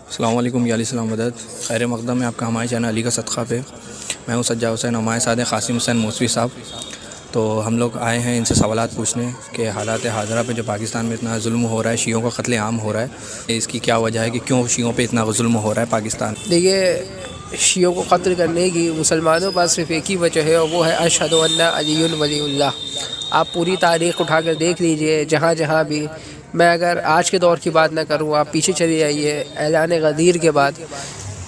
السلام علیکم یا علیہ السلام مدد خیر مقدم میں آپ کا ہمارے چینل علی کا صدقہ پہ میں ہوں سجاد حسین، ہمارے ساتھ ہیں قاسم حسین موسوی صاحب۔ تو ہم لوگ آئے ہیں ان سے سوالات پوچھنے کہ حالات حاضرہ پہ جو پاکستان میں اتنا ظلم ہو رہا ہے، شیعوں کا قتل عام ہو رہا ہے، اس کی کیا وجہ ہے کہ کیوں شیعوں پہ اتنا ظلم ہو رہا ہے پاکستان؟ دیکھیے، شیعوں کو قتل کرنے کی مسلمانوں پاس صرف ایک ہی وجہ ہے، اور وہ ہے اشہد ان علی ولی اللہ۔ آپ پوری تاریخ اٹھا کر دیکھ لیجئے، جہاں جہاں بھی، میں اگر آج کے دور کی بات نہ کروں، آپ پیچھے چلی جائیے، اعلان غدیر کے بعد،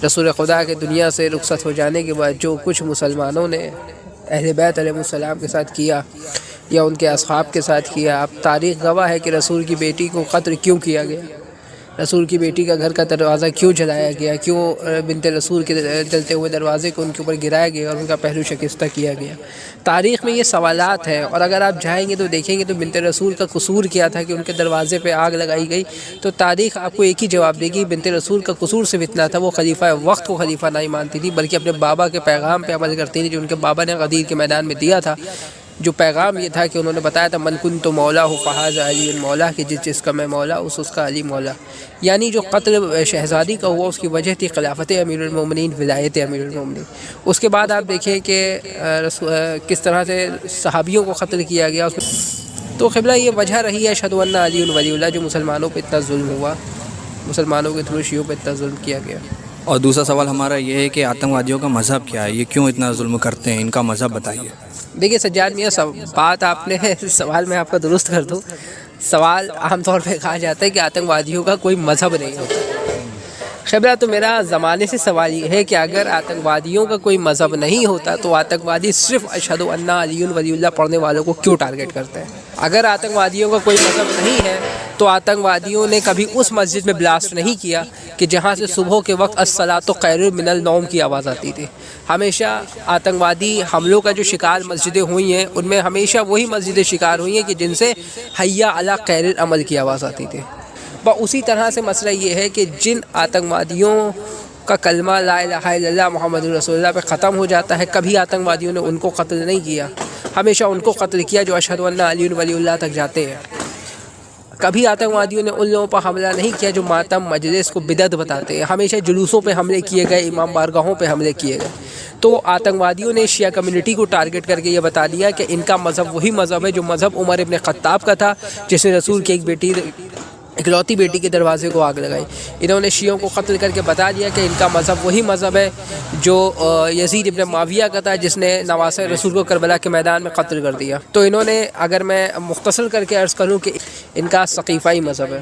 رسول خدا کے دنیا سے رخصت ہو جانے کے بعد جو کچھ مسلمانوں نے اہل بیت علیہ السلام کے ساتھ کیا یا ان کے اصحاب کے ساتھ کیا، اب تاریخ گواہ ہے کہ رسول کی بیٹی کو قتل کیوں کیا گیا، رسول کی بیٹی کا گھر کا دروازہ کیوں جلایا گیا، کیوں بنت رسول کے جلتے ہوئے دروازے کو ان کے اوپر گرایا گیا اور ان کا پہلو شکستہ کیا گیا۔ تاریخ میں یہ سوالات ہیں، اور اگر آپ جائیں گے تو دیکھیں گے تو بنت رسول کا قصور کیا تھا کہ ان کے دروازے پہ آگ لگائی گئی، تو تاریخ آپ کو ایک ہی جواب دے گی، بنت رسول کا قصور صرف اتنا تھا، وہ خلیفہ وقت کو خلیفہ نہیں مانتی تھی، بلکہ اپنے بابا کے پیغام پہ عمل کرتی تھی جو ان کے بابا نے غدیر کے میدان میں دیا تھا۔ جو پیغام یہ تھا کہ انہوں نے بتایا تھا من کنت مولا فہذا علی المولا، کہ جس کا میں مولا اس کا علی مولا۔ یعنی جو قتل شہزادی کا ہوا اس کی وجہ تھی خلافت امیر المومنین، ولایت امیر المومنین۔ اس کے بعد آپ دیکھیں کہ کس طرح سے صحابیوں کو قتل کیا گیا، تو قبلہ یہ وجہ رہی ہے اشہد ان علی ولی اللہ، جو مسلمانوں پہ اتنا ظلم ہوا، مسلمانوں کے تھرو شیعوں پہ اتنا ظلم کیا گیا۔ اور دوسرا سوال ہمارا یہ ہے کہ آتنکوادیوں کا مذہب کیا ہے، یہ کیوں اتنا ظلم کرتے ہیں، ان کا مذہب بتائیے۔ دیکھیے سجاد میاں، بات آپ نے سوال میں آپ کا درست کر دوں، سوال عام طور پہ کہا جاتا ہے کہ آتنکوادیوں کا کوئی مذہب نہیں ہوتا۔ خبرہ تو میرا زمانے سے سوال یہ ہے کہ اگر آتنکوادیوں کا کوئی مذہب نہیں ہوتا تو آتنکوادی صرف اشہد ان علی ولی اللہ پڑھنے والوں کو کیوں ٹارگٹ کرتے ہیں؟ اگر آتنکوادیوں کا کوئی مذہب نہیں ہے تو آتنکوادیوں نے کبھی اس مسجد میں بلاسٹ نہیں کیا کہ جہاں سے صبح کے وقت الصلاۃ خیر من النوم کی آواز آتی تھی۔ ہمیشہ آتنکوادی حملوں کا جو شکار مسجدیں ہوئی ہیں، ان میں ہمیشہ وہی مسجدیں شکار ہوئی ہیں کہ جن سے حی علی خیر العمل کی آواز آتی تھی۔ اسی طرح سے مسئلہ یہ ہے کہ جن آتنکوادیوں کا کلمہ لا الہ الا اللہ محمد رسول اللہ پہ ختم ہو جاتا ہے، کبھی آتنکوادیوں نے ان کو قتل نہیں کیا، ہمیشہ ان کو قتل کیا جو اشہد ان علی ولی اللہ تک جاتے ہیں۔ کبھی آتنکوادیوں نے ان لوگوں پر حملہ نہیں کیا جو ماتم مجلس کو بدعت بتاتے ہیں، ہمیشہ جلوسوں پہ حملے کیے گئے، امام بارگاہوں پہ حملے کیے گئے۔ تو آتنکوادیوں نے شیعہ کمیونٹی کو ٹارگٹ کر کے یہ بتا دیا کہ ان کا مذہب وہی مذہب ہے جو مذہب عمر ابن خطاب کا تھا، جس نے رسول کی اکلوتی بیٹی کے دروازے کو آگ لگائی۔ انہوں نے شیعوں کو قتل کر کے بتا دیا کہ ان کا مذہب وہی مذہب ہے جو یزید ابن معاویہ کا تھا، جس نے نواسہ رسول کو کربلا کے میدان میں قتل کر دیا۔ تو انہوں نے، اگر میں مختصر کر کے عرض کروں، کہ ان کا ثقیفائی مذہب ہے۔